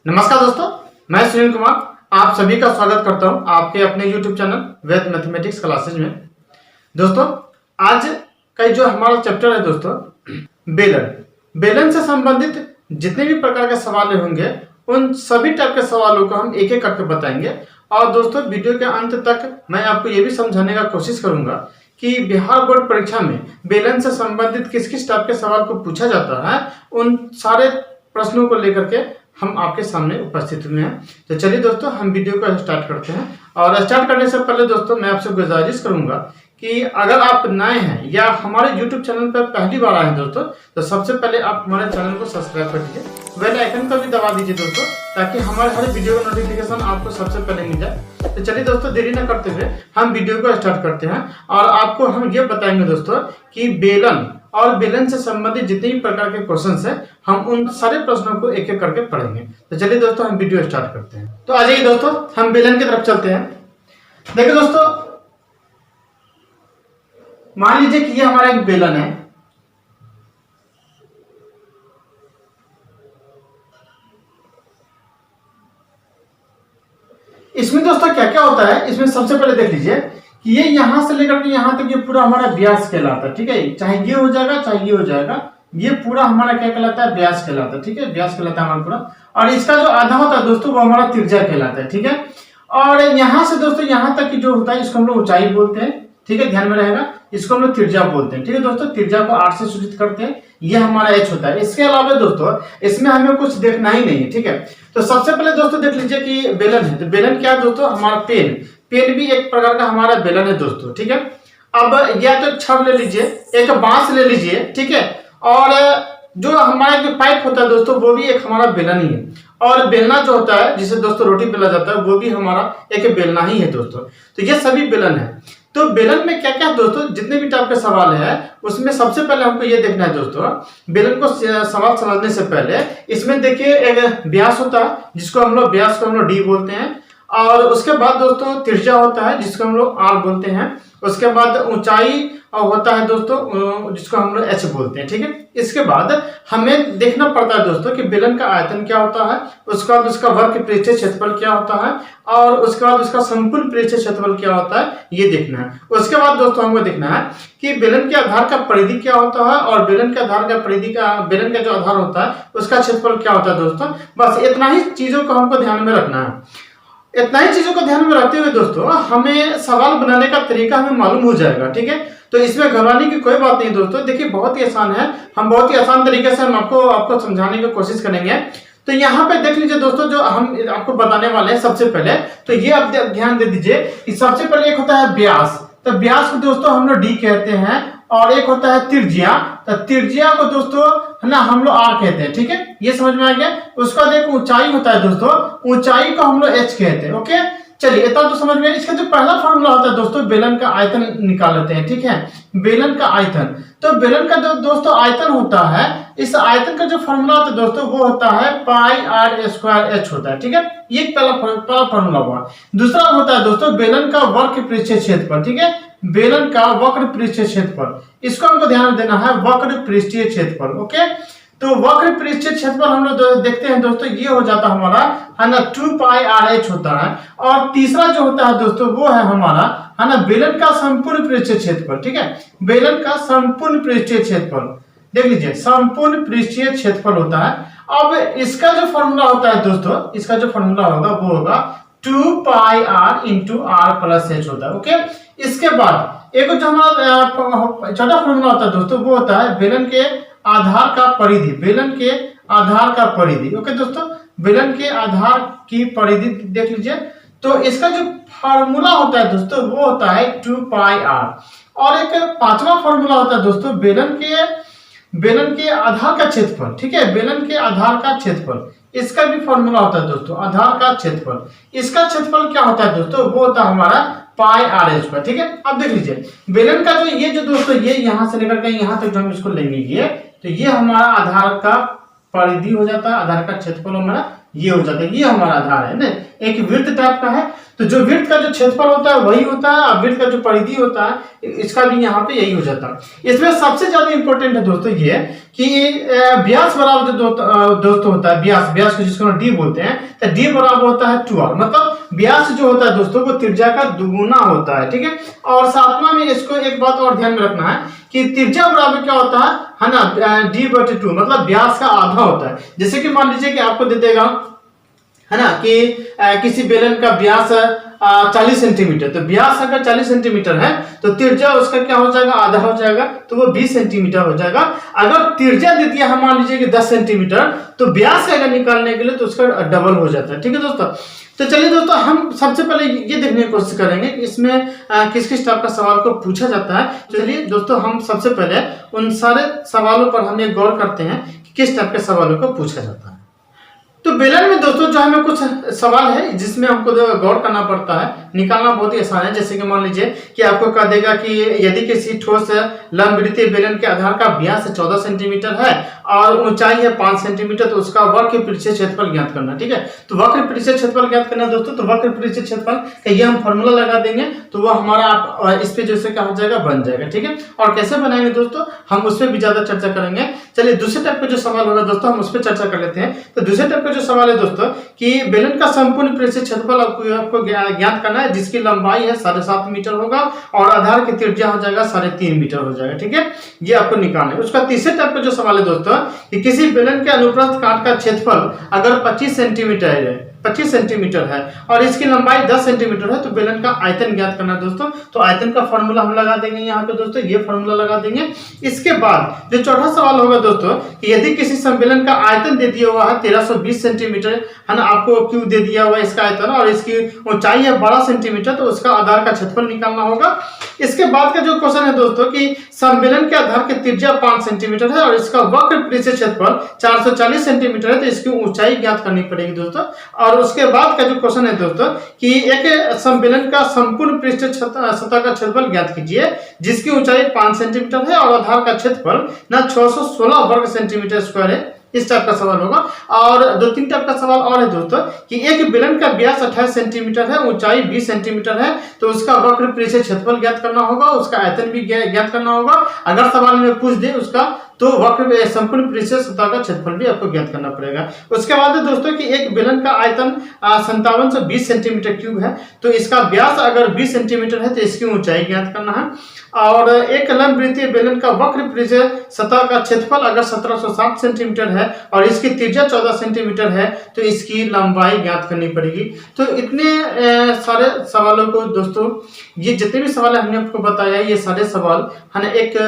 नमस्कार दोस्तों, मैं सुनील कुमार आप सभी का स्वागत करता हूं आपके अपने YouTube चैनल वेद मैथमेटिक्स क्लासेज में। दोस्तों, आज का जो हमारा चैप्टर है दोस्तों, बेलन से संबंधित जितने भी प्रकार के सवाल होंगे उन सभी टाइप के सवालों को हम एक एक करके बताएंगे। और दोस्तों, वीडियो के अंत तक मैं आपको ये भी समझाने का कोशिश करूंगा कि बिहार बोर्ड परीक्षा में बेलन से संबंधित किस किस टाइप के सवाल को पूछा जाता है, उन सारे प्रश्नों को लेकर के हम आपके सामने उपस्थित हुए हैं। तो चलिए दोस्तों, हम वीडियो को स्टार्ट करते हैं। और स्टार्ट करने से पहले दोस्तों, मैं आपसे गुजारिश करूंगा कि अगर आप नए हैं या हमारे YouTube चैनल पर पहली बार आए हैं दोस्तों, तो सबसे पहले आप हमारे चैनल को सब्सक्राइब कर दीजिए, बेल आइकन को भी दबा दीजिए दोस्तों, ताकि हमारे हर वीडियो का नोटिफिकेशन आपको सबसे पहले मिल जाए। तो चलिए दोस्तों, देरी न करते हुए हम वीडियो को स्टार्ट करते हैं। और आपको हम ये बताएंगे दोस्तों कि बेलन और बेलन से संबंधित जितने भी प्रकार के क्वेश्चंस हैं, हम उन सारे प्रश्नों को एक एक करके पढ़ेंगे। तो चलिए दोस्तों, हम वीडियो स्टार्ट करते हैं। तो आ जाइए दोस्तों, हम बेलन की तरफ चलते हैं। देखिए दोस्तों, मान लीजिए कि ये हमारा एक बेलन है। इसमें दोस्तों क्या क्या होता है, इसमें सबसे पहले देख लीजिए कि ये यहां से लेकर के यहां तक ये पूरा हमारा व्यास कहलाता है। ठीक है, चाहे ये हो जाएगा चाहे ये हो जाएगा, ये पूरा हमारा क्या कहलाता है, व्यास कहलाता है। ठीक है, व्यास कहलाता है हमारा पूरा। और इसका जो आधा होता है दोस्तों, वो हमारा त्रिज्या कहलाता है। ठीक है, और यहां से दोस्तों यहां तक की जो होता है, इसको हम लोग ऊंचाई बोलते हैं। ठीक है, ध्यान में रहेगा, इसको हम लोग त्रिज्या बोलते हैं। ठीक है दोस्तों, त्रिज्या को 8 से सूचित करते हैं। ये हमारा h होता है। इसके अलावा दोस्तों इसमें हमें कुछ देखना ही नहीं है। ठीक है, तो सबसे पहले दोस्तों देख लीजिए कि बेलन है। तो बेलन क्या है दोस्तों, हमारा पेन भी एक प्रकार का हमारा बेलन है दोस्तों। ठीक है, अब या तो छड़ ले लीजिए, एक बांस ले लीजिए। ठीक है, और जो हमारा जो पाइप होता है दोस्तों, वो भी एक हमारा बेलन ही है। और बेलना जो होता है, जिसे दोस्तों रोटी बेला जाता है, वो भी हमारा एक बेलना ही है दोस्तों। तो ये सभी बेलन है। तो बेलन में क्या क्या दोस्तों, जितने भी टाइप के सवाल है, उसमें सबसे पहले हमको ये देखना है दोस्तों, बेलन को सवाल समझने से पहले इसमें देखिए एक व्यास होता है, जिसको हम लोग व्यास को हम लोग डी बोलते हैं। और उसके बाद दोस्तों त्रिज्या होता है, जिसको हम लोग आर बोलते हैं। उसके बाद ऊंचाई होता है दोस्तों, जिसको हम लोग एच बोलते हैं। ठीक है, इसके बाद हमें देखना पड़ता है दोस्तों कि बेलन का आयतन क्या होता है, उसके बाद उसका वर्ग पृष्ठीय क्षेत्रफल क्या होता है, और उसके बाद उसका संपूर्ण पृष्ठीय क्षेत्रफल क्या होता है, ये देखना है। उसके बाद दोस्तों हमको देखना है कि बेलन के आधार का परिधि क्या होता है, और बेलन के आधार का परिधि का बेलन का जो आधार होता है उसका क्षेत्रफल क्या होता है दोस्तों। बस इतना ही चीजों को हमको ध्यान में रखना है। इतना ही चीजों को ध्यान में रखते हुए दोस्तों हमें सवाल बनाने का तरीका हमें मालूम हो जाएगा। ठीक है, तो इसमें घबराने की कोई बात नहीं दोस्तों। देखिए, बहुत ही आसान है, हम बहुत ही आसान तरीके से हम आपको समझाने की कोशिश करेंगे। तो यहाँ पे देख लीजिए दोस्तों, जो हम आपको बताने वाले हैं सबसे पहले, तो ये आप ध्यान दे दीजिए कि सबसे पहले एक होता है व्यास। तो व्यास को दोस्तों हम लोग डी कहते हैं, और एक होता है त्रिज्या। तो त्रिज्या को दोस्तों है ना हम लोग आर कहते हैं। ठीक है, ये समझ में आ गया। उसका एक ऊंचाई होता है दोस्तों, ऊंचाई को हम लोग एच कहते हैं। ओके, चलिए इतना तो समझ में। इसका जो पहला फॉर्मूला होता है दोस्तों, बेलन का आयतन निकाल लेते हैं। ठीक है, बेलन का आयतन। तो बेलन का जो दोस्तों आयतन होता है, इस आयतन का जो फॉर्मूला होता है दोस्तों, वो होता है पाई आर स्क्वायर एच होता है। ठीक है, ये पहला फॉर्मूला हुआ। दूसरा होता है दोस्तों बेलन का वक्र पृष्ठीय क्षेत्रफल। ठीक है, बेलन का वक्र पृष्ठीय क्षेत्रफल, इसको हमको ध्यान में देना है, वक्र पृष्ठीय क्षेत्रफल। ओके, तो वक्र पृष्ठीय क्षेत्रफल हम लोग देखते हैं दोस्तों, ये हो जाता हमारा है ना 2 पाई आर एच होता है। और तीसरा जो होता है दोस्तों, वो है हमारा है ना बेलन का संपूर्ण पृष्ठीय क्षेत्रफल। ठीक है, बेलन का संपूर्ण पृष्ठीय क्षेत्रफल देख लीजिए, संपूर्ण पृष्ठीय क्षेत्रफल होता है। अब इसका जो फॉर्मूला होता है दोस्तों, इसका जो फॉर्मूला होगा वो होगा 2 pi r into r plus h होता है। ओके, इसके बाद एक जो हमारा छोटा फॉर्मूला होता है दोस्तों, वो होता है बेलन के आधार का परिधि। बेलन के आधार का परिधि। ओके दोस्तों, बेलन के आधार की परिधि देख लीजिए। तो इसका जो फार्मूला होता है दोस्तों, वो होता है 2 पाई आर। और एक पांचवा फार्मूला होता है दोस्तों, बेलन के आधार का क्षेत्रफल। ठीक है, बेलन के आधार का क्षेत्रफल, इसका भी फॉर्मूला होता है दोस्तों, आधार का क्षेत्रफल। इसका क्षेत्रफल क्या होता है दोस्तों, वो होता है हमारा पाई आर एच पर। ठीक है, अब देख लीजिए बेलन का जो ये जो दोस्तों, ये यहां से लेकर के यहां तक जो हम इसको लेंगे, ये तो ये हमारा आधार का परिधि हो जाता है, आधार का क्षेत्रफल हमारा ये हो जाता है, ये हमारा आधार है ना। एक वृत्त टाइप का है, तो जो वृत्त का जो क्षेत्रफल होता है वही होता है, और वृत्त का जो परिधि होता है इसका भी यहाँ पे यही हो जाता है। इसमें सबसे ज्यादा इंपॉर्टेंट है दोस्तों ये कि व्यास बराबर जो दोस्तों होता है, व्यास को जिसको डी बोलते हैं, तो डी बराबर होता है 2r, मतलब व्यास जो होता है दोस्तों वो त्रिज्या का दुगुना होता है, ठीक है। और सातवां में इसको एक बात और ध्यान में रखना है कि त्रिज्या बराबर क्या होता है ना, d/2, मतलब व्यास का आधा होता है। जैसे कि मान लीजिए कि आपको दे देगा है ना कि किसी बेलन का व्यास 40 सेंटीमीटर, तो व्यास अगर 40 सेंटीमीटर है तो त्रिज्या उसका क्या हो जाएगा, आधा हो जाएगा, तो वो 20 सेंटीमीटर हो जाएगा। अगर त्रिज्या दे दिया हम मान लीजिए कि 10 सेंटीमीटर, तो व्यास अगर निकालने के लिए तो उसका डबल हो जाता है, ठीक है दोस्तों। तो चलिए दोस्तों, हम सबसे पहले ये देखने की कोशिश करेंगे कि इसमें किस किस टाइप का सवाल को पूछा जाता है। चलिए दोस्तों, हम सबसे पहले उन सारे सवालों पर हम ये गौर करते हैं कि किस टाइप के सवालों को पूछा जाता है। तो बेलन में दोस्तों जो हमें कुछ सवाल है जिसमें हमको गौर करना पड़ता है, निकालना बहुत ही आसान है। जैसे कि मान लीजिए कि आपको कह देगा कि यदि किसी ठोस लंबवृत्तीय बेलन के आधार का व्यास 14 सेंटीमीटर है और ऊंचाई है 5 सेंटीमीटर, तो उसका वक्र पृष्ठीय क्षेत्रफल ज्ञात करना, ठीक है। तो वक्र पृष्ठीय क्षेत्रफल ज्ञात करना दोस्तों, तो वक्र पृष्ठीय क्षेत्रफल का ये हम फॉर्मूला लगा देंगे, तो वो हमारा इस पे जैसे क्या हो जाएगा, बन जाएगा, ठीक है। और कैसे बनाएंगे दोस्तों, हम उस पर भी ज्यादा चर्चा करेंगे। चलिए दूसरे टाइप का जो सवाल होगा दोस्तों, हम उस पर चर्चा कर लेते हैं। तो दूसरे टाइप का जो सवाल है दोस्तों कि बेलन का संपूर्ण पृष्ठीय क्षेत्रफल आपको ज्ञात करना है, जिसकी लंबाई है 7.5 मीटर होगा और आधार की त्रिज्या हो जाएगा 3.5 मीटर हो जाएगा, ठीक है। ये आपको निकालना है। उसका तीसरे टाइप का जो सवाल है दोस्तों कि किसी बेलन के अनुप्रस्थ काट का क्षेत्रफल अगर 25 सेंटीमीटर है और इसकी लंबाई 10 सेंटीमीटर है, तो बेलन का आयतन ज्ञात करना है दोस्तों। तो आयतन का फॉर्मूला हम लगा देंगे यहाँ पे दोस्तों, ये फॉर्मूला लगा देंगे। इसके बाद जो चौथा सवाल होगा दोस्तों कि यदि किसी सम्मेलन का आयतन दे दिया हुआ है 1320 सेंटीमीटर है ना, आपको क्यों दे दिया हुआ है इसका आयतन, और इसकी ऊंचाई है 12 सेंटीमीटर, तो उसका आधार का क्षेत्रफल निकालना होगा। इसके बाद का जो क्वेश्चन है दोस्तों कि सम्मेलन के आधार की त्रिज्या 5 सेंटीमीटर है और इसका वक्र पृष्ठीय क्षेत्रफल 440 सेंटीमीटर है, तो इसकी ऊंचाई ज्ञात करनी पड़ेगी दोस्तों। और उसके बाद का जो क्वेश्चन है दोस्तों कि एक सम्मेलन का संपूर्ण पृष्ठीय सतह का क्षेत्रफल ज्ञात कीजिए, जिसकी ऊंचाई 5 सेंटीमीटर है और आधार का क्षेत्रफल ना 616 वर्ग सेंटीमीटर स्क्वायर है। इस टाइप का सवाल होगा। और 2-3 टाइप का सवाल और है दोस्तों कि एक बेलन का व्यास 28 सेंटीमीटर है, ऊंचाई 20 सेंटीमीटर है, तो उसका वक्र पृष्ठीय क्षेत्रफल ज्ञात करना होगा, उसका आयतन भी ज्ञात करना होगा। अगर सवाल में पूछ दे उसका, तो वक्र संपूर्ण पृष्ठीय सतह का क्षेत्रफल भी आपको ज्ञात करना पड़ेगा। उसके बाद दोस्तों कि एक बेलन का आयतन 5720 सेंटीमीटर क्यूब है, तो इसका व्यास अगर 20 सेंटीमीटर है तो इसकी ऊंचाई ज्ञात करना है। और एक लंबवृत्तीय बेलन का वक्र पृष्ठीय सतह का क्षेत्रफल अगर 1760 सेंटीमीटर है और इसकी त्रिज्या 14 सेंटीमीटर है, तो इसकी लंबाई ज्ञात करनी पड़ेगी। तो इतने सारे सवालों को दोस्तों, ये जितने भी सवाल हमने आपको बताया, ये सारे सवाल है ना एक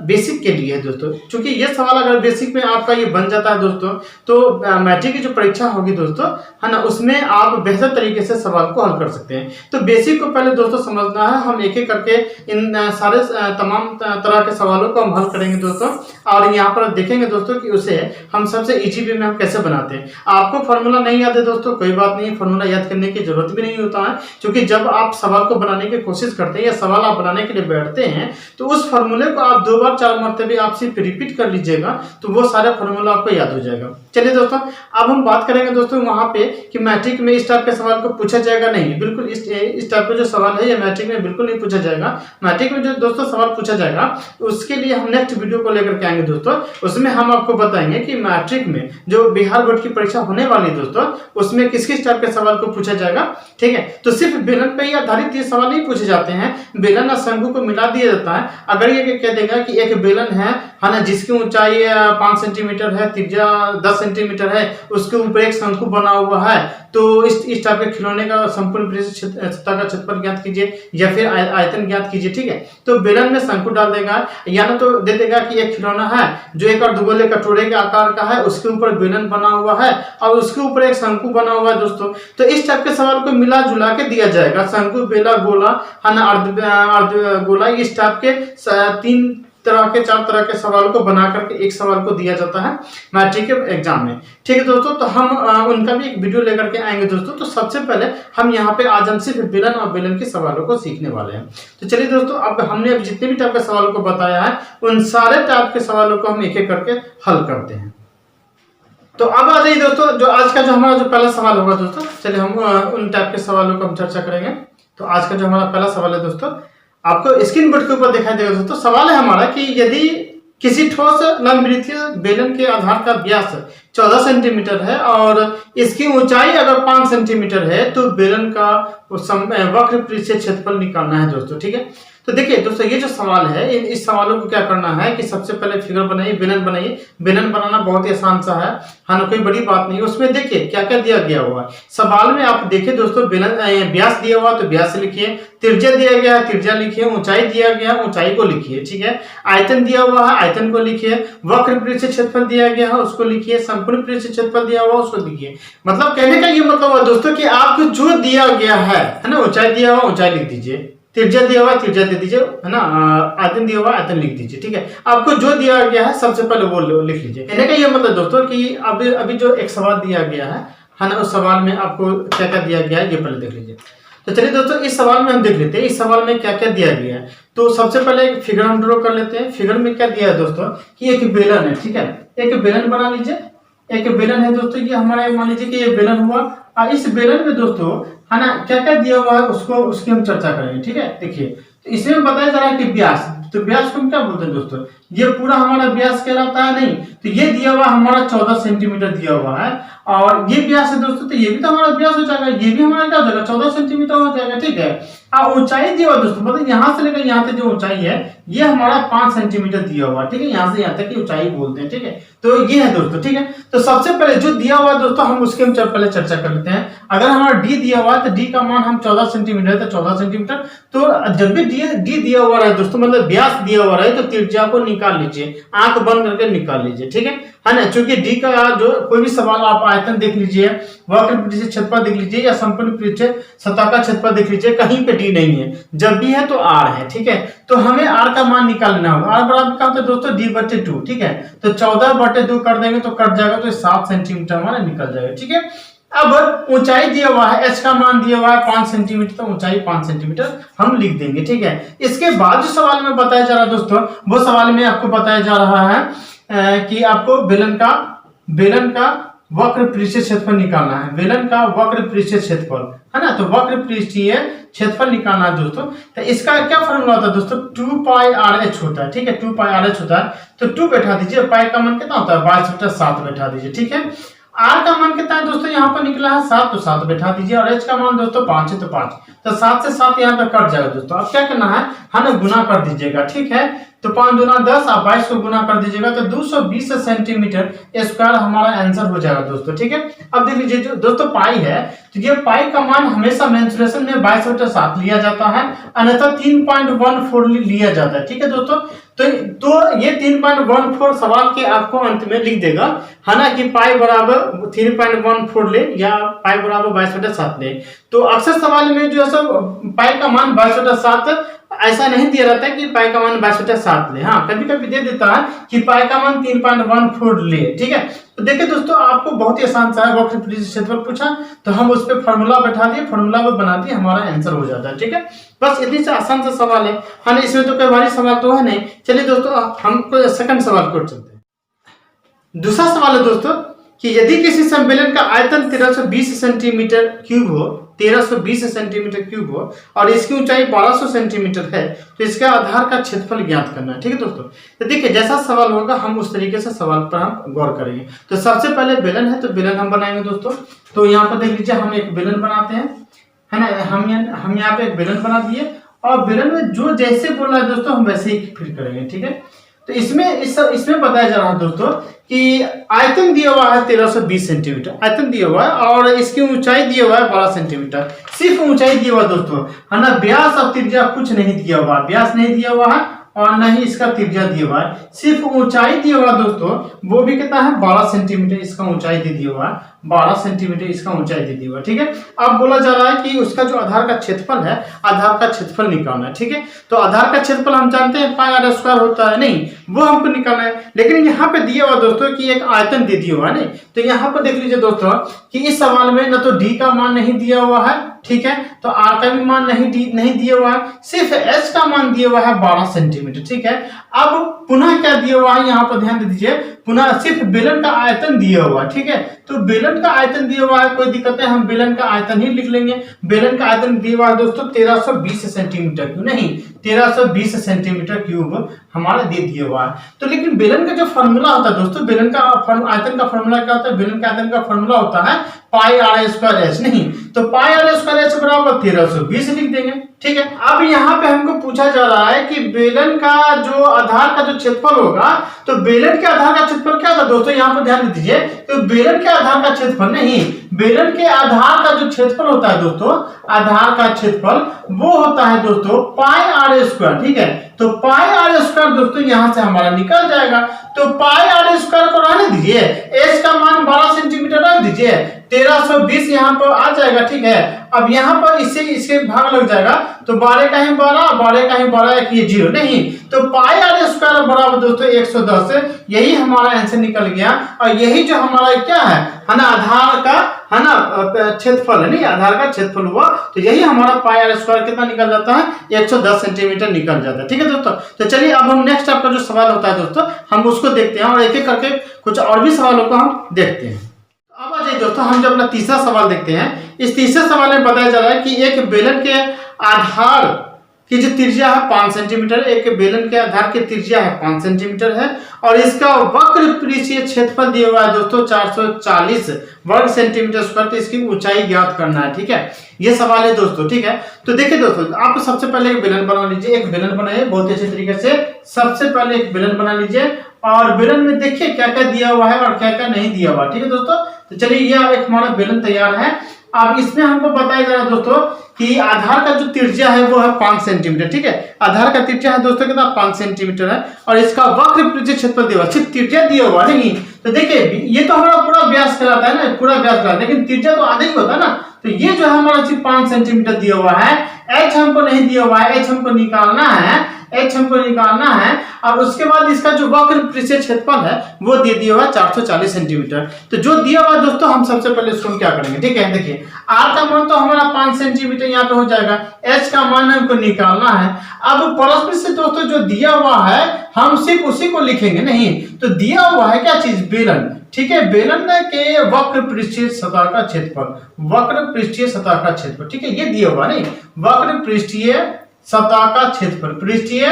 बेसिक के लिए है दोस्तों। क्योंकि ये सवाल अगर बेसिक में आपका ये बन जाता है दोस्तों, तो मैट्रिक की जो परीक्षा होगी दोस्तों है ना, उसमें आप बेहतर तरीके से सवाल को हल कर सकते हैं। तो बेसिक को पहले दोस्तों समझना है। हम एक एक करके इन सारे तमाम तरह के सवालों को हम हल करेंगे दोस्तों, और यहाँ पर देखेंगे दोस्तों कि उसे हम सबसे इजी वे में हम कैसे बनाते हैं। आपको फॉर्मूला नहीं याद है दोस्तों, कोई बात नहीं, फॉर्मूला याद करने की जरूरत भी नहीं होता है, क्योंकि जब आप सवाल को बनाने की कोशिश करते हैं या सवाल आप बनाने के लिए बैठते हैं, तो उस फॉर्मूले को आप 2 बार 4 मरतबे आप सिर्फ रिपीट कर लीजिएगा, तो वो सारे फॉर्मूला आपको याद हो जाएगा। चलिए दोस्तों, अब हम बात करेंगे दोस्तों वहां पे कि मैट्रिक में इस टाइप के सवाल को पूछा जाएगा नहीं, बिल्कुल इस टाइप का जो सवाल है ये मैट्रिक में बिल्कुल नहीं पूछा जाएगा। मैट्रिक में जो दोस्तों सवाल पूछा जाएगा उसके लिए हम नेक्स्ट वीडियो को लेकर के आएंगे दोस्तों। उसमें हम आपको बताएंगे कि मैट्रिक में जो बिहार बोर्ड की परीक्षा होने वाली है दोस्तों, उसमें किस किस टाइप के सवाल को पूछा जाएगा, ठीक है। तो सिर्फ बेलन पे ही आधारित ये सवाल नहीं पूछे जाते हैं, बेलन और शंकु को मिला दिया जाता है। अगर ये कह देगा कि एक बेलन है ना, जिसकी ऊंचाई 5 सेंटीमीटर है, त्रिज्या 10 सेंटीमीटर है, उसके ऊपर एक शंकु बना हुआ है, तो इस टाइप के खिलौने का संपूर्ण पृष्ठीय सतह का क्षेत्रफल ज्ञात कीजिए या फिर आयतन ज्ञात कीजिए, ठीक है। तो बेलन में शंकु डाल देगा, या ना तो दे देगा कि एक खिलौना है जो एक और दुगोले कटोरे के आकार का है, उसके ऊपर बेलन बना हुआ है और उसके ऊपर एक शंकु बना हुआ है दोस्तों। तो इस टाइप के सवाल को मिला जुला के दिया जाएगा, शंकु, बेला, गोला है ना, अर्ध गोला, इस टाइप के 3 तरह के 4 तरह के सवालों को बना करके एक सवाल को दिया जाता है मैट्रिक के एग्जाम में, ठीक है दोस्तों। तो हम उनका भी एक वीडियो लेकर के आएंगे दोस्तों। तो सबसे पहले हम यहाँ पे आज हम सिर्फ बेलन और बेलन के सवालों को सीखने वाले हैं। तो चलिए दोस्तों, अब हमने जितने भी टाइप के सवालों को बताया है, उन सारे टाइप के सवालों को हम एक एक करके हल करते हैं। तो अब आ जाइए दोस्तों, जो आज का जो हमारा जो पहला सवाल होगा दोस्तों, चलिए हम उन टाइप के सवालों को हम चर्चा करेंगे। तो आज का जो हमारा पहला सवाल है दोस्तों, आपको स्क्रीन बोर्ड के ऊपर दिखाई देगा दोस्तों। सवाल है हमारा कि यदि किसी ठोस लंबवृत्तीय बेलन के आधार का व्यास 14 सेंटीमीटर है और इसकी ऊंचाई अगर 5 सेंटीमीटर है तो बेलन का वक्र पृष्ठीय क्षेत्रफल निकालना है दोस्तों। ठीक है, तो देखिए दोस्तों, ये जो सवाल है इस सवालों को क्या करना है कि सबसे पहले फिगर बनाइए, बेलन बनाइए। बेलन बनाना बहुत ही आसान सा है, हाँ, कोई बड़ी बात नहीं। उसमें देखिए क्या क्या दिया गया हुआ है सवाल में। आप देखिए दोस्तों, बेलन व्यास दिया हुआ तो व्यास लिखिए, त्रिज्या दिया गया है त्रिज्या लिखिए, ऊंचाई दिया गया है ऊंचाई को लिखिए। ठीक है, आयतन दिया हुआ है आयतन को लिखिए, वक्र पृष्ठीय क्षेत्रफल दिया गया है उसको लिखिए, संपूर्ण पृष्ठीय क्षेत्रफल दिया हुआ उसको लिखिए। मतलब कहने का ये मतलब है दोस्तों कि आपको जो दिया गया है ना, ऊंचाई दिया हुआ ऊंचाई लिख दीजिए, त्रिज्या दिया हुआ त्रिज्या दे दीजिए, है ना, आयतन दिया हुआ आयतन लिख दीजिए। ठीक है, आपको जो दिया गया है सबसे पहले वो लिख लीजिए। कहने का ये मतलब दोस्तों कि अभी जो एक सवाल दिया गया है ना, उस सवाल में आपको क्या क्या दिया गया है ये पहले देख लीजिए। तो चलिए दोस्तों, इस सवाल में हम देख लेते हैं इस सवाल में क्या क्या दिया गया है। तो सबसे पहले एक फिगर हम ड्रॉ कर लेते हैं। फिगर में क्या दिया है दोस्तों कि एक बेलन है। ठीक है, एक बेलन बना लीजिए, एक बेलन है दोस्तों, ये हमारा मान लीजिए कि ये बेलन हुआ। और इस बेलन में दोस्तों है ना क्या क्या दिया हुआ है उसकी हम चर्चा करेंगे। ठीक है, देखिए तो इसमें बताया जा रहा है कि व्यास, तो व्यास को हम क्या बोलते हैं दोस्तों, ये पूरा हमारा व्यास कहलाता है। नहीं तो ये दिया हुआ हमारा 14 सेंटीमीटर दिया हुआ है और ये व्यास है दोस्तों, तो ये भी तो हमारा व्यास हो जाएगा, ये भी हमारा क्या हो जाएगा 14 सेंटीमीटर हो जाएगा। ठीक है, ऊंचाई दिया हुआ दोस्तों, मतलब यहाँ से लेकर यहाँ तक जो ऊंचाई है ये हमारा 5 सेंटीमीटर दिया हुआ। ठीक है, यहाँ से यहाँ तक की ऊंचाई बोलते हैं। ठीक है, तो ये है दोस्तों। ठीक है, तो सबसे पहले जो दिया हुआ दोस्तों हम उसके हम पहले चर्चा कर लेते हैं। अगर हमारा डी दिया हुआ है तो डी का मान हम 14 सेंटीमीटर तो 14 सेंटीमीटर, तो जब भी डी दिया हुआ है दोस्तों, मतलब व्यास दिया हुआ है, तो त्रिज्या को निकाल लीजिए, आंख बंद करके निकाल लीजिए। ठीक है ना, क्योंकि डी का जो कोई भी सवाल आप आयतन देख लीजिए, वक्र पृष्ठीय क्षेत्रफल देख लीजिए या संपूर्ण पृष्ठीय सतह का क्षेत्रफल देख लीजिए, कहीं पे डी नहीं है, जब भी है तो आर है। ठीक है, तो हमें आर का मान निकालना होगा। आर बराबर क्या होता है दोस्तों, डी/2। ठीक है, तो 14/2 कर देंगे तो कट जाएगा, तो 7 सेंटीमीटर हमारा निकल जाएगा। ठीक है, अब ऊंचाई दिया हुआ है, एच का मान दिया हुआ है 5 सेंटीमीटर, तो ऊंचाई 5 सेंटीमीटर हम लिख देंगे। ठीक है, इसके बाद जो सवाल में बताया जा रहा है दोस्तों, वो सवाल में आपको बताया जा रहा है कि आपको बेलन का वक्र पृष्ठीय क्षेत्रफल निकालना है। बेलन का वक्र पृष्ठीय क्षेत्रफल है ना, तो वक्र पृष्ठीय क्षेत्रफल निकालना है दोस्तों। तो इसका क्या फॉर्मूला होता है दोस्तों, 2πRh होता है। ठीक है, 2πRh होता है, तो 2 बैठा दीजिए, पाई का मान कितना होता है 22/7 बैठा दीजिए। ठीक है, आर का मान कितना है दोस्तों, यहाँ पर निकला है 7, तो 7 बैठा दीजिए, और एच का मान दोस्तों 5 है तो 5, तो 7 से 7 यहाँ पे कट जाएगा दोस्तों। अब क्या करना है ना, गुना कर दीजिएगा। ठीक है, तो 5 दूना 10, आप 22 को गुना कर दीजिएगा तो 220 सेंटीमीटर स्क्वायर हमारा आंसर हो जाएगा दोस्तों। ठीक है, अब देख लीजिए जो दोस्तों पाई है, तो ये पाई का मान हमेशा मेंसुरेशन में 22/7 लिया जाता है, अन्यथा 3.14 लिया जाता है। ठीक है दोस्तों, तो ये 3.14 सवाल के आपको अंत में लिख देगा, है ना, कि पाई बराबर 3.14 ले या पाई बराबर 22/7 ले। तो अक्सर सवाल में जो है सब पाई का मान 22/7 ऐसा नहीं दिया रहता है कि पाई का मान 22/7 ले। हाँ, कभी कभी दे देता है कि पाई का मान 3.14 ले। ठीक है, तो देखिए दोस्तों, आपको बहुत ही आसान सा है, वक्र पृष्ठीय क्षेत्रफल पूछा तो हम उस पर फॉर्मूला बैठा दिए, फॉर्मूला में बना दिए, हमारा आंसर हो जाता है। ठीक है, बस इतनी सा आसान सा सवाल है। हाँ, इसमें तो कोई भारी सवाल तो है नहीं। चलिए दोस्तों, हम सेकंड सवाल को चलते हैं। दूसरा सवाल है दोस्तों कि यदि किसी सम्मेलन का आयतन 1320 सेंटीमीटर क्यूब हो, 1320 सेंटीमीटर क्यूब हो और इसकी ऊंचाई 1200 सेंटीमीटर है, तो इसका आधार का क्षेत्रफल ज्ञात करना है। ठीक है दोस्तों, तो देखिए जैसा सवाल होगा हम उस तरीके से सवाल पर हम गौर करेंगे। तो सबसे पहले बेलन है, तो बेलन हम बनाएंगे दोस्तों। तो यहाँ पर देख लीजिए, हम एक बेलन बनाते हैं, है ना, हम यहाँ पे एक बेलन बना दिए और बेलन में जो जैसे बोल रहा है दोस्तों हम वैसे ही फिर करेंगे। ठीक है, तो इसमें बताया जा रहा है दोस्तों कि आयतन दिया हुआ है 1320 सेंटीमीटर आयतन दिया हुआ है और इसकी ऊंचाई दिया हुआ है 12 सेंटीमीटर। सिर्फ ऊंचाई दिया हुआ दोस्तों, है ना, व्यास और त्रिज्या कुछ नहीं दिया हुआ, व्यास नहीं दिया हुआ है और न ही इसका त्रिज्या दिया हुआ है, सिर्फ ऊंचाई दिया हुआ दोस्तों, वो भी कितना है 12 सेंटीमीटर इसका ऊंचाई दे दिया हुआ है, 12 सेंटीमीटर इसका ऊंचाई दे दी हुआ है। ठीक है, अब बोला जा रहा है कि उसका जो आधार का क्षेत्रफल है, आधार का क्षेत्रफल निकालना है। ठीक है, तो आधार का क्षेत्रफल हम जानते हैं पाई आर स्क्वायर होता है, नहीं वो हमको निकालना है। लेकिन यहाँ पे दिया हुआ दोस्तों कि एक आयतन दे दिया हुआ है, नहीं तो यहाँ पर देख लीजिए दोस्तों कि इस सवाल में न तो डी का मान नहीं दिया हुआ है, ठीक है, तो आर का भी मान नहीं दिया हुआ है, सिर्फ एच का मान दिया हुआ है 12 सेंटीमीटर। सेंटीमीटर, ठीक है। अब पुनः क्या दिया हुआ है यहाँ पर ध्यान दे दीजिए, पुनः सिर्फ बेलन का आयतन दिया हुआ है, ठीक है। तो बेलन का आयतन दिया हुआ है, कोई दिक्कत है, हम बेलन का आयतन ही लिख लेंगे। बेलन का आयतन दिया हुआ है दोस्तों 1320 सेंटीमीटर क्यूब, नहीं 1320 सेंटीमीटर क्यूब हमारा दे दिया हुआ है। तो लेकिन बेलन का जो फॉर्मूला होता है दोस्तों, बेलन का आयतन का फॉर्मूला क्या होता है, बेलन का आयतन का फॉर्मूला होता है पाई आर स्क्वायर एच, नहीं तो पाई आर स्क्वायर एच बराबर 1320 लिख देंगे, ठीक है। अब यहाँ पे हमको पूछा जा रहा है कि बेलन का जो आधार का जो क्षेत्रफल होगा, तो बेलन के आधार का क्षेत्रफल क्या था दोस्तों, यहाँ पर ध्यान दीजिए। तो बेलन के आधार का क्षेत्रफल, नहीं बेलन के आधार का जो क्षेत्रफल होता है दोस्तों, आधार का क्षेत्रफल वो होता है दोस्तों पाई आर स्क्वायर, ठीक है। तो पाई आर स्क्वायर दोस्तों यहां से हमारा निकल जाएगा। तो पाई आर स्क्वायर को रहने दीजिए, एच का मान 12 सेंटीमीटर रख दीजिए, 1320 यहाँ पर आ जाएगा, ठीक है। अब यहाँ पर इससे भाग लग जाएगा, तो 12 का ही 12, 12 का ही 12, एक ये 0, नहीं तो पाई आर स्क्वायर बराबर दोस्तों 110, यही हमारा आंसर निकल गया। और यही जो हमारा क्या है ना, आधार का है ना क्षेत्रफल है, नहीं आधार का क्षेत्रफल हुआ, तो यही हमारा पाई आर स्क्वायर कितना निकल जाता है, 110 सेंटीमीटर निकल जाता है, ठीक है दोस्तों। तो चलिए अब हम नेक्स्ट आपका जो सवाल होता है दोस्तों, हम उसको देखते हैं और एक एक करके कुछ और भी सवालों को हम देखते हैं। अब आ जाइए दोस्तों, हम जब अपना तीसरा सवाल देखते हैं। इस तीसरे सवाल में बताया जा रहा है कि एक बेलन के आधार की जो त्रिज्या है 5 सेंटीमीटर, एक बेलन के आधार की त्रिज्या है 5 सेंटीमीटर है, और इसका वक्र पृष्ठीय क्षेत्रफल दिया हुआ है दोस्तों 440 वर्ग सेंटीमीटर स्क्वायर। तो इसकी ऊंचाई ज्ञात करना है, ठीक है, ये सवाल है दोस्तों, ठीक है। तो देखिए दोस्तों, आप सबसे पहले एक बेलन बना लीजिए, एक बेलन बनाइए बहुत अच्छे तरीके से। सबसे पहले एक बेलन बना लीजिए और बेलन में देखिए क्या क्या दिया हुआ है और क्या क्या नहीं दिया हुआ, ठीक है दोस्तों। तो चलिए यह एक हमारा बेलन तैयार है। अब इसमें हमको बताया जा रहा है दोस्तों कि आधार का जो त्रिज्या है वो है 5 सेंटीमीटर, ठीक है। आधार का त्रिज्या है दोस्तों कितना 5 सेंटीमीटर है, और इसका वक्र पृष्ठीय क्षेत्रफल दिया हुआ, सिर्फ त्रिज्या दिया हुआ नहीं। तो देखिए ये तो हमारा पूरा व्यास कहलाता है ना, पूरा व्यास कहलाता है, लेकिन त्रिज्या तो आधा ही होता है ना। तो ये जो है हमारा सिर्फ 5 सेंटीमीटर दिया हुआ है। एच हमको नहीं दिया हुआ है, एच हमको निकालना है, एच हमको निकालना है। और उसके बाद इसका जो वक्र पृष्ठीय क्षेत्रफल है वो दे दिया हुआ 440 सेंटीमीटर। तो जो दिया हुआ दोस्तों, हम सबसे पहले इसको क्या करेंगे, ठीक है। देखिए आर का मान तो हमारा 5 सेंटीमीटर यहाँ पे हो जाएगा, एच का मान हमको निकालना है। अब परस्पर से दोस्तों जो दिया हुआ है हम सिर्फ उसी को लिखेंगे, नहीं तो दिया हुआ है क्या चीज, बेलन, ठीक है। बेलन के वक्र पृष्ठीय सतह का क्षेत्रफल, वक्र पृष्ठीय सतह का क्षेत्रफल, ठीक है, ये दिया हुआ नहीं, वक्र पृष्ठीय सतह का क्षेत्रफल, पृष्ठीय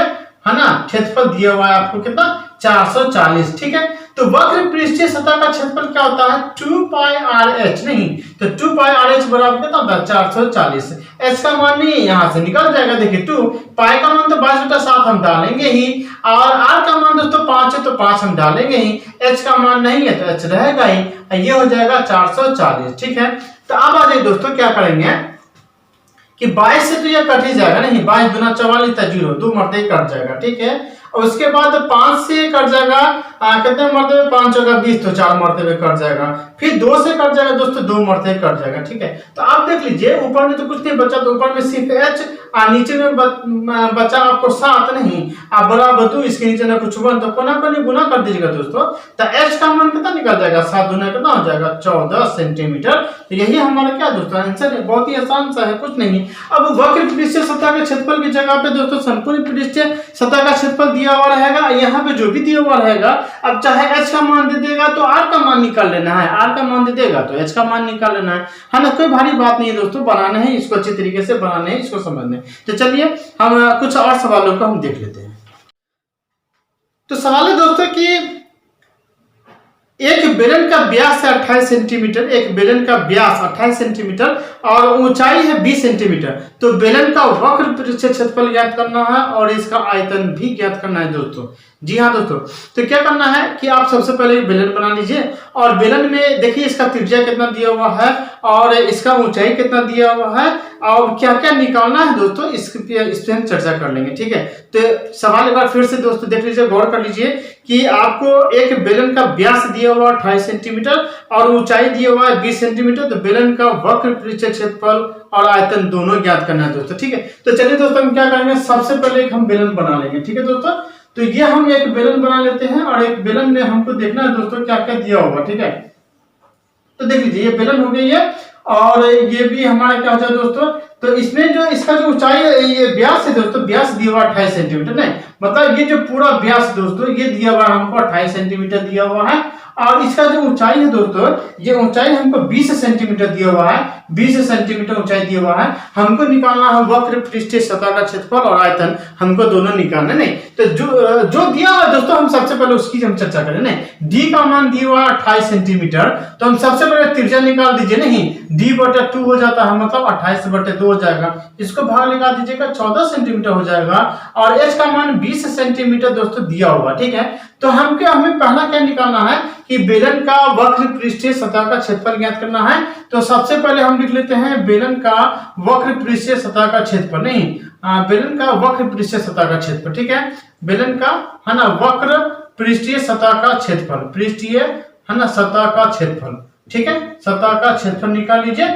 है ना क्षेत्रफल दिया हुआ है आपको कितना 440, ठीक है। तो वक्र पृष्ठीय सतह का क्षेत्रफल क्या होता है 2 पाई आर एच, नहीं तो 2 पाई आर एच बराबर कितना होता है 440। एच का मान नहीं है, यहां से निकल जाएगा। देखिए 2 पाई का मान तो 22/7 हम डालेंगे ही, और आर का मान दोस्तों 5 है तो 5 हम डालेंगे ही, एच का मान नहीं है तो एच रहेगा ही, ये हो जाएगा 440, ठीक है। तो अब आ जाइए दोस्तों क्या करेंगे कि 22 से तो ये कट ही जाएगा, नहीं 22 दूना 44 0, 2 मरते कट जाएगा, ठीक है। और उसके बाद 5 से कट जाएगा, कितने मरते 5 होगा 20, तो 4 मरते कट जाएगा। फिर 2 से कट जाएगा दोस्तों, 2 मरते कट जाएगा, ठीक है। तो आप देख लीजिए ऊपर में तो कुछ नहीं बचा, तो ऊपर में सिर्फ एच और नीचे में बचा आपको 7, नहीं आप बराबर 2, इसके नीचे ना कुछ 1, तो कोना कोनी गुना कर दीजिएगा दोस्तों। तो एच का मान कितना निकल जाएगा, 7 दूना कितना हो जाएगा 14 सेंटीमीटर। तो यही हमारा क्या दोस्तों आंसर है, बहुत ही आसान सा है, कुछ नहीं। अब वक्र पृष्ठीय सतह के क्षेत्रफल की जगह पे दोस्तों संपूर्ण पृष्ठीय सतह का क्षेत्रफल दिया हुआ रहेगा, यहाँ पे जो भी दिया हुआ रहेगा। अब चाहे एच का मान दे देगा तो आर का मान निकाल लेना है, आर का मान दे देगा तो एच का मान निकाल लेना है ना, कोई भारी बात नहीं है दोस्तों, बनाना है इसको अच्छी तरीके से, बनाने है इसको समझने। तो चलिए हम कुछ और सवालों को हम देख लेते हैं। तो सवाल है दोस्तों कि एक बेलन का व्यास है 28 सेंटीमीटर, एक बेलन का व्यास 28 सेंटीमीटर और ऊंचाई है 20 सेंटीमीटर। तो बेलन का वक्र पृष्ठीय क्षेत्रफल ज्ञात करना है और इसका आयतन भी ज्ञात करना है दोस्तों। जी हाँ दोस्तों, तो क्या करना है कि आप सबसे पहले एक बेलन बना लीजिए, और बेलन में देखिए इसका त्रिज्या कितना दिया हुआ है और इसका ऊंचाई कितना दिया हुआ है और क्या क्या निकालना है दोस्तों, इस पे हम चर्चा कर लेंगे, ठीक है। तो सवाल एक बार फिर से दोस्तों देख लीजिए, गौर कर लीजिए कि आपको एक बेलन का व्यास दिया हुआ 28 सेंटीमीटर और ऊंचाई दिया हुआ है 20 सेंटीमीटर। तो बेलन का वक्र पृष्ठीय क्षेत्रफल और आयतन दोनों ज्ञात करना है दोस्तों, ठीक है। तो चलिए दोस्तों हम क्या करेंगे, सबसे पहले एक हम बेलन बना लेंगे, ठीक है दोस्तों। तो ये हम एक बेलन बना लेते हैं और एक बेलन में हमको देखना है दोस्तों क्या क्या दिया होगा, ठीक है। तो देख लीजिए ये बेलन हो गई है और ये भी हमारा क्या होता है दोस्तों, तो इसमें जो इसका जो ऊंचाई है, ये व्यास है दोस्तों, व्यास दिया हुआ 28 सेंटीमीटर, नहीं मतलब ये जो पूरा व्यास दोस्तों ये दिया हुआ हमको 28 सेंटीमीटर दिया हुआ है। और इसका जो ऊंचाई है दोस्तों, ये ऊंचाई हमको 20 सेंटीमीटर दिया हुआ है, 20 सेंटीमीटर ऊंचाई दिया हुआ है। हमको निकालना है वक्र पृष्ठीय सतह का क्षेत्रफल और आयतन, हमको दोनों निकालना। नहीं तो जो दिया हुआ है दोस्तों, हम सबसे पहले उसकी हम चर्चा करें। नहीं डी का मान दिया हुआ 28 सेंटीमीटर, तो हम सबसे पहले त्रिज्या निकाल दीजिए। नहीं डी बटे 2 हो जाता है, मतलब 28 बटे 2 हो जाएगा, इसको भाग लगा दीजिएगा 14 सेंटीमीटर हो जाएगा। और एच का मान 20 सेंटीमीटर दोस्तों दिया हुआ, ठीक है। तो हमें पहला क्या निकालना है कि बेलन का वक्र पृष्ठीय सतह का क्षेत्रफल ज्ञात करना है। तो सबसे पहले हम लिख लेते हैं बेलन का वक्र पृष्ठीय सतह का क्षेत्रफल, नहीं बेलन का वक्र पृष्ठीय सतह का क्षेत्रफल, ठीक है। बेलन का है ना वक्र पृष्ठीय सतह का क्षेत्रफल, पृष्ठीय है ना सतह का क्षेत्रफल, ठीक है। सतह का क्षेत्रफल निकाल लीजिए।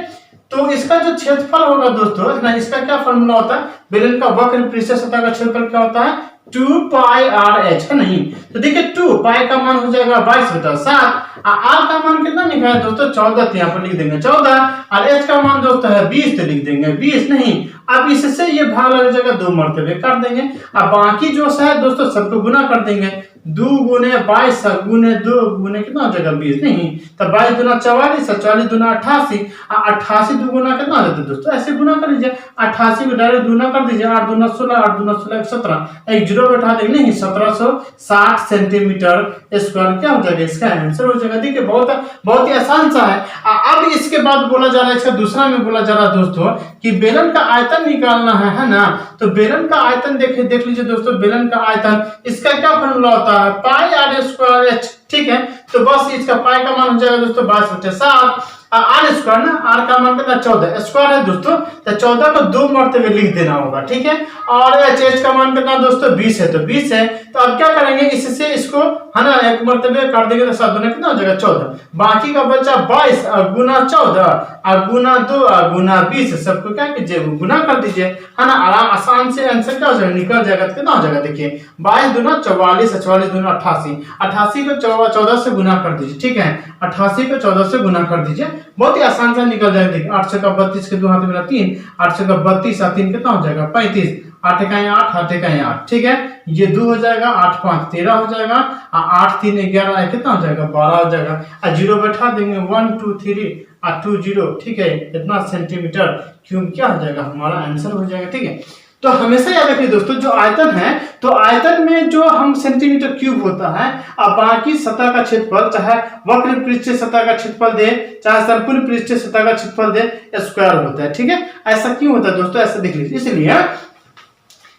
तो इसका जो क्षेत्रफल होगा दोस्तों ना, इसका क्या फॉर्मूला होता है, बेलन का वक्र पृष्ठीय सतह का क्षेत्रफल क्या होता है, 2 पाई आर एच, है नहीं। तो देखिए 2 पाई का मान हो जाएगा 22/7, आर का मान कितना लिखा है दोस्तों 14, तो यहाँ पर लिख देंगे 14, और एच का मान दोस्तों है 20, तो लिख देंगे 20। नहीं अब इससे ये भाग लग जाएगा, 2 मरतबे कर देंगे। अब बाकी जो है दोस्तों सबको गुना कर देंगे, 2 गुने 22 गुने 2 गुने कितना हो जाएगा 20, नहीं तो 22 दूना 44, 44 दूना 88, 88 दो गुना कितना हो जाता है दोस्तों, ऐसे गुना कर लीजिए, 88 को डायरेक्ट गुना कर दीजिए, 8 दूना 16, 8 दूना 16 17, एक जीरो बैठा देंगे, नहीं 1760 सेंटीमीटर स्क्वायर क्या हो जाएगा, इसका आंसर हो जाएगा। देखिए बहुत ही आसान सा है। अब इसके बाद बोला जा रहा है, इसका दूसरा में बोला जा रहा है दोस्तों कि बेलन का आयतन निकालना है ना। तो बेलन का आयतन देख लीजिए दोस्तों, बेलन का आयतन इसका क्या फॉर्मूला होता है, पाई आर स्क्वायर एच, ठीक है। तो बस इसका पाई का मान हो जाएगा दोस्तों 22/7, आर स्क्वायर ना, आर का मान कितना 14 स्क्वायर है दोस्तों, तो 14 को 2 मरतबे लिख देना होगा, ठीक है। और एच का मान कितना दोस्तों 20 है, तो 20 है। तो अब क्या करेंगे, इससे इसको है ना 1 मरतबे काट देंगे, तो 7 दूना कितना हो जाएगा 14, बाकी का बचा 22 गुना 14 गुना 2 गुना 20, सबको क्या कीजिए गुना कर दीजिए, है ना। आराम आसान से आंसर क्या हो जाएगा, निकल जाएगा। कितना हो जाएगा देखिए 22 दूना 44, 44 दूना 88, 88 को 14 से गुना कर दीजिए, ठीक है। 88 को 14 से गुना कर दीजिए, बहुत ही आसान से निकल जाएगा। देखिए 8 से 32 के 2 हाथ मिला 3, 8 से 32 और 3 कितना हो जाएगा 35, 8 इकाई 8, 8 इकाई 8, ठीक है। ये 2 हो जाएगा, 8 5 13 हो जाएगा, 8 3 11 कितना हो जाएगा 12 हो जाएगा, और जीरो बैठा देंगे 1 2 3 और 2 0, ठीक है। इतना सेंटीमीटर क्यूब क्या हो जाएगा, हमारा आंसर हो जाएगा, ठीक है। तो हमेशा याद रखिए दोस्तों, जो आयतन है तो आयतन में जो हम सेंटीमीटर क्यूब होता है, अब बाकी सतह का क्षेत्रफल चाहे वक्र पृष्ठीय सतह का क्षेत्रफल दे, चाहे सर्कुल पृष्ठीय सतह का क्षेत्रफल दे, स्क्वायर होता है, ठीक है। ऐसा क्यों होता है दोस्तों, ऐसा देख लीजिए। इसलिए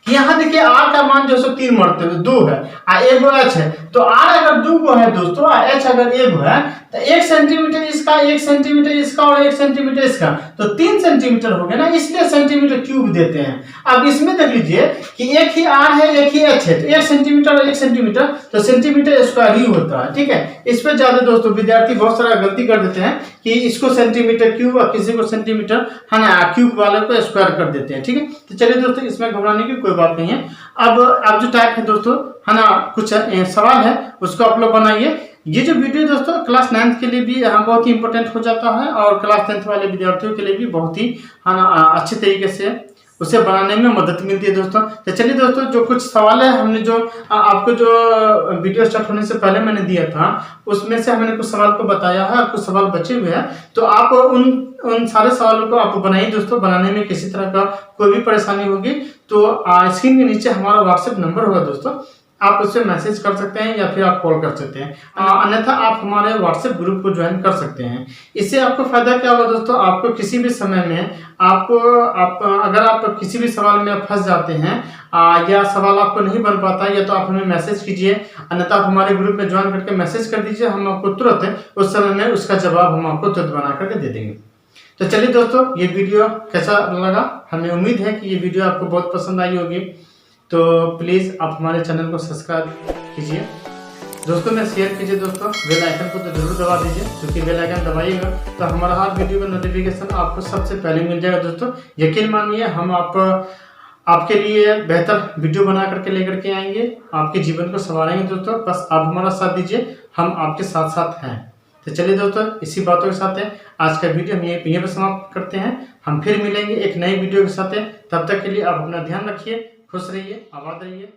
यहाँ देखिए आर का मान जो 3 मरतबे 2 है, एक गो एच है, तो आर अगर 2 गो है दोस्तों, एच अगर 1 गो है, तो 1 सेंटीमीटर इसका, 1 सेंटीमीटर इसका और 1 सेंटीमीटर इसका, तो 3 सेंटीमीटर हो गया ना, इसलिए सेंटीमीटर क्यूब देते हैं। अब इसमें देख लीजिए कि एक ही आर है एक ही एच है, तो 1 सेंटीमीटर और 1 सेंटीमीटर, तो सेंटीमीटर स्क्वायर ही होता है, ठीक है। इस पे ज्यादा दोस्तों विद्यार्थी बहुत सारा गलती कर देते हैं कि इसको सेंटीमीटर क्यूब और किसी को सेंटीमीटर है ना क्यूब वाले को स्क्वायर कर देते हैं, ठीक है। तो चलिए दोस्तों, इसमें घबराने की कोई बात नहीं है। अब जो टाइप है दोस्तों है ना, कुछ सवाल है उसको आप लोग बनाइए। ये जो वीडियो दोस्तों क्लास 9th के लिए भी बहुत ही इंपॉर्टेंट हो जाता है, और क्लास 10th वाले विद्यार्थियों के लिए भी बहुत ही है ना अच्छे तरीके से उसे बनाने में मदद मिलती है दोस्तों। तो चलिए दोस्तों, जो कुछ सवाल है हमने जो आपको जो वीडियो स्टार्ट होने से पहले मैंने दिया था, उसमें से हमने कुछ सवाल को बताया है, कुछ सवाल बचे हुए हैं, तो आप उन सारे सवालों को आप बनाइए दोस्तों। बनाने में किसी तरह का कोई भी परेशानी होगी तो स्क्रीन के नीचे हमारा व्हाट्सएप नंबर होगा दोस्तों, आप उससे मैसेज कर सकते हैं या फिर आप कॉल कर सकते हैं, अन्यथा आप हमारे व्हाट्सएप ग्रुप को ज्वाइन कर सकते हैं। इससे आपको फायदा क्या होगा दोस्तों, आपको किसी भी समय में अगर आप किसी भी सवाल में फंस जाते हैं या सवाल आपको नहीं बन पाता, या तो आप हमें मैसेज कीजिए, अन्यथा आप हमारे ग्रुप में ज्वाइन करके मैसेज कर दीजिए, हम आपको तुरंत उस समय में उसका जवाब हम आपको तुरंत बना करके दे देंगे। तो चलिए दोस्तों, ये वीडियो कैसा लगा, हमें उम्मीद है कि ये वीडियो आपको बहुत पसंद आई होगी। तो प्लीज़ आप हमारे चैनल को सब्सक्राइब कीजिए, दोस्तों में शेयर कीजिए दोस्तों, बेल आइकन को तो जरूर दबा दीजिए, क्योंकि बेल आइकन दबाइएगा तो हमारा हर वीडियो का नोटिफिकेशन आपको सबसे पहले मिल जाएगा दोस्तों। यकीन मानिए, हम आपके लिए बेहतर वीडियो बना करके लेकर के आएंगे, आपके जीवन को संवारेंगे दोस्तों। बस आप हमारा साथ दीजिए, हम आपके साथ साथ हैं। तो चलिए दोस्तों, इसी बातों के साथ आज का वीडियो हम यहीं पर समाप्त करते हैं। हम फिर मिलेंगे एक नई वीडियो के साथ। तब तक के लिए आप अपना ध्यान रखिए, खुश रहिए, आबाद रहिए।